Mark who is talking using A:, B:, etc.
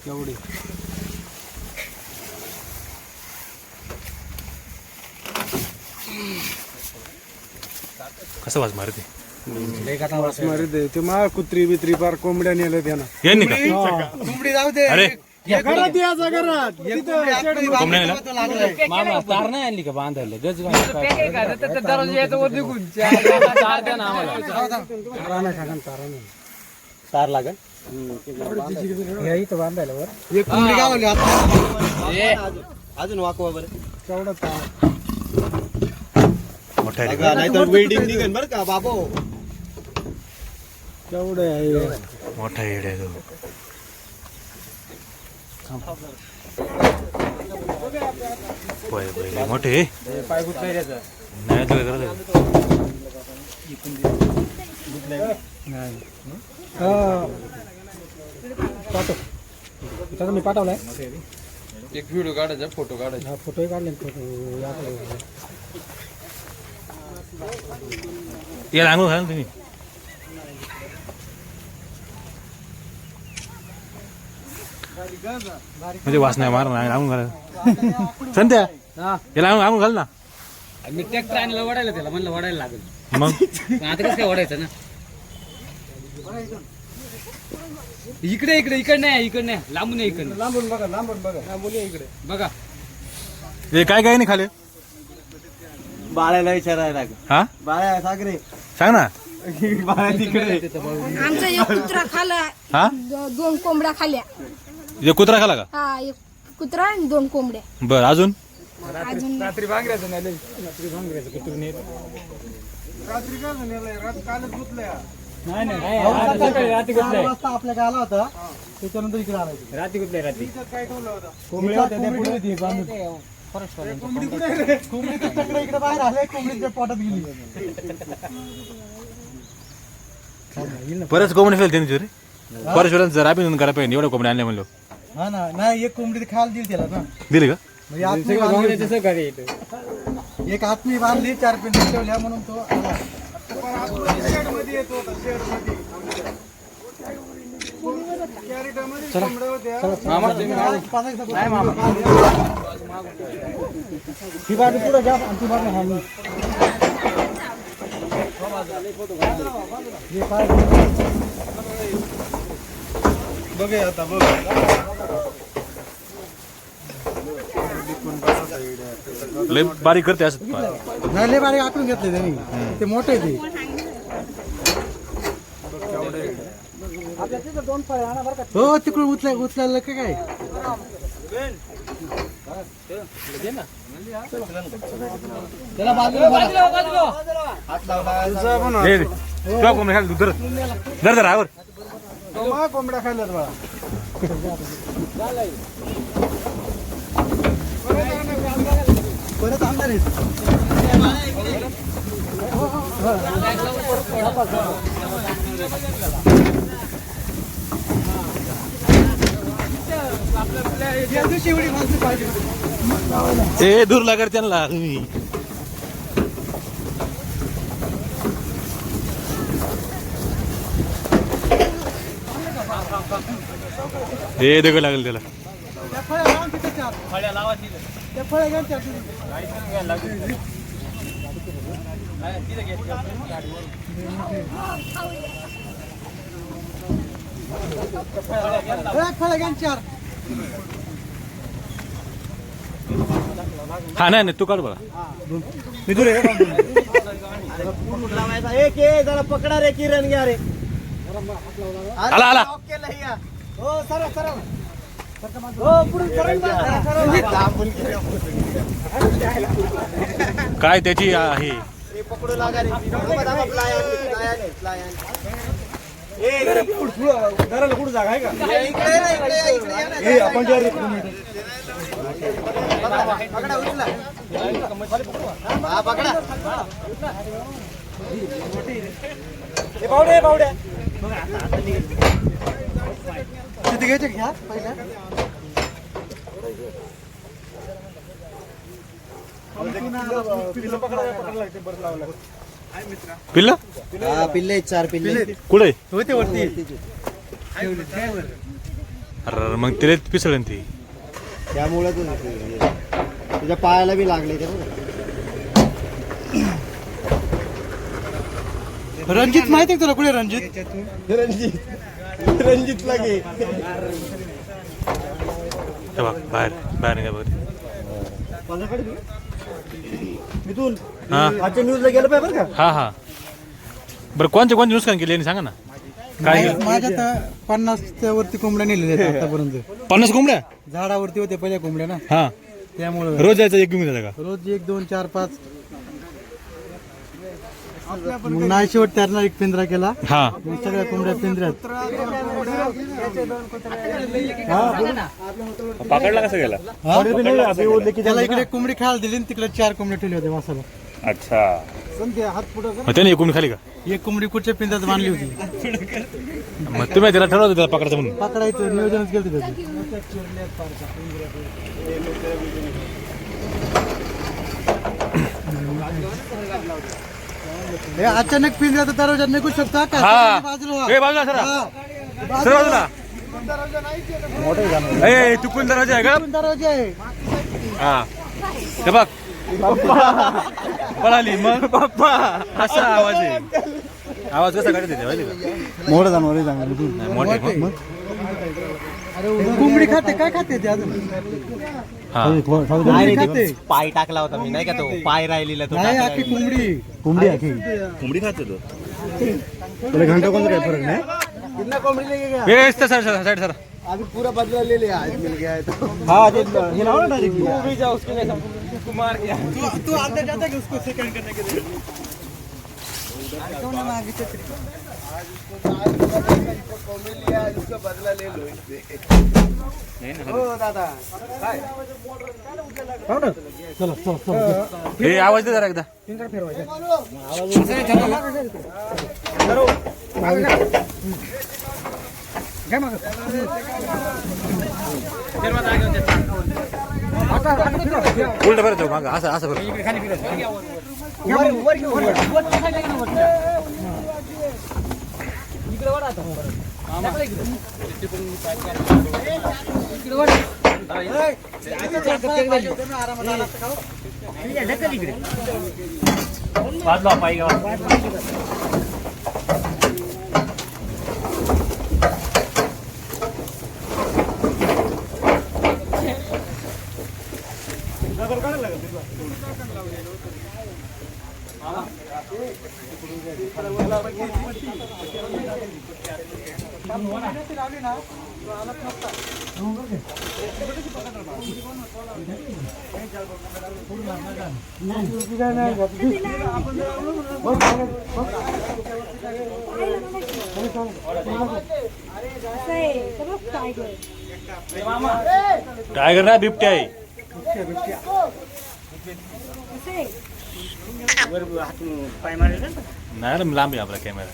A: केवढे
B: कसं वाज मारते
A: ते मा कुत्री बित्री पार कोंबड्या नेलं त्यानं
B: यांनी का
A: कोंबडी जाऊ दे
B: अरे
A: घरात याचा घरात
B: कोंबड्या नेला?
C: मामा तार नाही आणली का बांधायला गज
A: तार लागल बांधायला वर एक कोंबडी गावली अजून वाकवा बरं केवढा तार
B: मोठा आहे रे.
A: नाहीतर वेल्डिंग निघन बरं का बाबो केवढे आहे
B: मोठा येड आहे तो. पहिले मोठे
C: पाय गुतलाय त्याचा
B: नाही तुला करत
A: पाठव त्याचा मी पाठवलाय
C: एक व्हिडिओ काढायचा फोटो काढायचा
A: फोटोही काढले फोटो
B: याला अंघोळ घाला ना तुम्ही. म्हणजे वास नाही मार ना अंघोळ घाला संध्या याला अंघोळ घाल ना.
C: मी ट्रॅक्टर आणलं वडायला त्याला म्हणलं वडायला लागेल
B: मग
C: आता कसं काय वडायचं ना इकडे इकडे इकडे नाही लांबून आहे इकडे
A: लांबून बघा लांबून इकडे
C: बघा
B: हे काय काय नाही खाले
A: बाळ्याला विचारायला
B: हा
A: बाळ्या सागरे
B: सांग ना.
A: बाळ्या तिकडे
D: आमचा एक कुत्रा खाला
B: हा
D: दोन कोंबड्या खाल्या
B: हे कुत्रा खाला का
D: हा एक कुत्रा आणि दोन कोंबड्या
B: बर अजून
D: अजून
A: रात्री भांगऱ्याचं कुत्र नेलं रात्री काय नेलंय रात्री कालच गुतलंय
C: रात्री कुठलाय
A: आपल्या गाला होता त्याच्यानंतर इकडे आणायचं
C: रात्री कुठलाय रात्री
A: काय ठेवलं होतं कोंबडी होत्या त्या पुढे होती बांधून कोंबडी कुठे रे कोंबडीचं चक्र इकडे बाहेर आलंय कोंबडीच्या पोटात गेली
B: बरंच कोंबडी फेल त्यांनी रे बरेच वेळा जरा बी करा पाहिजे एवढ्या कोंबड्या आणल्या म्हणलो.
A: हा ना नाही एक कोंबडी खायला दिली त्याला ना
B: दिली का
A: म्हणजे आत्मी बांधली. एक आत्मी बांधली 4 पिंजरे ठेवल्या म्हणून तो आला. शेडमध्ये येत होता शेडमध्ये कॅरेटमध्ये कोंबड्या होत्या. ही बाजू पुढे घ्या आणि ती बाजू हा मी. हे काय बघूया आता बघ
B: लय बारीक करते असं
A: नाही लय बारीक आखून घेतले त्यांनी ते मोठे ते हो तिकडून उचलायला काय त्याला बाजूला
B: कोंबड्या खाल धर धर धर आवर
A: कोंबड्या खायला बघा परत आणणार आहेत या दिवशी एवढी माणसं पाहिजे
B: ए दूर लागर त्यांना तुम्ही हे दगड लागेल त्याला.
A: त्या फळ्या लावून तिथे चार त्या फळ्या घ्या चार फळ्या घ्या चार
B: हा नाही तू काढ बघा
A: मी दूर एक जरा पकडा रे किरण घ्या रे
B: आला आला
A: हो सर सर हो पुढे
B: काय त्याची आहे
A: पकडू लागा रे घराला कुठं जागा आहे का आपण बावड्या तिथे घ्यायचे घ्या पहिल्या
B: पिल्ला
A: पिल्ले 4 पिल्ले
B: कुठे
A: होते वरती
B: अरे मग तिला पिसळन ती.
A: त्यामुळे तुझ्या पायाला बी लागले ते रणजित माहिती तुला कुठे रणजित रणजित लागे
B: बघ बाहेर बाहेर निघा बघ.
A: इथून
B: हा
A: आजच्या न्यूजला गेलं पाहिजे बरं का.
B: हा बरं कोणते नुकसान केले यांनी सांगा ना. काय
A: माझ्या तर 50च्या वरती कोंबड्या नेलेल्या आहेत आतापर्यंत.
B: 50 कोंबड्या
A: झाडावरती होते पहिल्या कोंबड्या ना,
B: हा.
A: त्यामुळे
B: रोज जायचं एक घेऊन जायचं का.
A: रोज 1 2 4 5 मग नाही शेवट त्यानं एक पिंजरा केला.
B: हा
A: मग सगळ्या कोंबड्या पिंजऱ्यात.
B: पकडला कसं गेला.
A: त्याला इकडे कोंबडी खायला दिली आणि तिकडे 4 कोंबड्या ठेवले होते वासाला.
B: अच्छा
A: हात पुढे
B: मग त्याने एक कोंबडी खाली का.
A: एक कोंबडी कुठच्या पिंजऱ्यात बांधली होती.
B: मग तुम्ही त्याला ठरवलं त्याला पकडायचं म्हणून.
A: पकडायचं नियोजनच केलं त्याचं. हे अचानक पिंजऱ्याचा दरवाजा निघू शकता का.
B: हा
A: बाजूला
B: ए बाजूला सरा सर बाजूला. ए चुकून दरवाजा आहे का.
A: दरवाजा आहे.
B: हा ते बघ पळाली मग पप्पा असा आवाज आहे. आवाज कसा काढत येते माहिती का.
A: मोठं जाणार
B: नाही, मोठे मग.
A: कोंबडी खाते काय खाते ते अजून.
B: हा
A: कोंबडी खाते.
E: पाय टाकला होता मी नाही का तो पाय राहिलेला तो
A: नाही आखी कोंबडी. कोंबडी आखी
B: कोंबडी खाते तो.
A: तुला घंटा कोणता काय फरक नाही. कितना कोंबडी लेके गया.
B: ए साईड सर
A: अभी पूरा बदला ले लिया आज मिल गया है तो. हाँ ये लाओ ना डायरेक्ट. तू भी जा उसके लिए तू मार गया. तू अंदर जाता है उसको सेकंड करने के लिए. कौन है आगे से आज उसको कोंबडी लिया उसका बदला ले लो इससे. हो दादा चलो चलो चलो.
B: ए आवाज दे जरा एकदा.
A: पिंजरा फिरवायचा. काय मागत
B: उलट बरं जाऊ मागं असं असं बरं. टायगर ना बिबट्या आहे. नाही ना लांब आहे आपला कॅमेरा.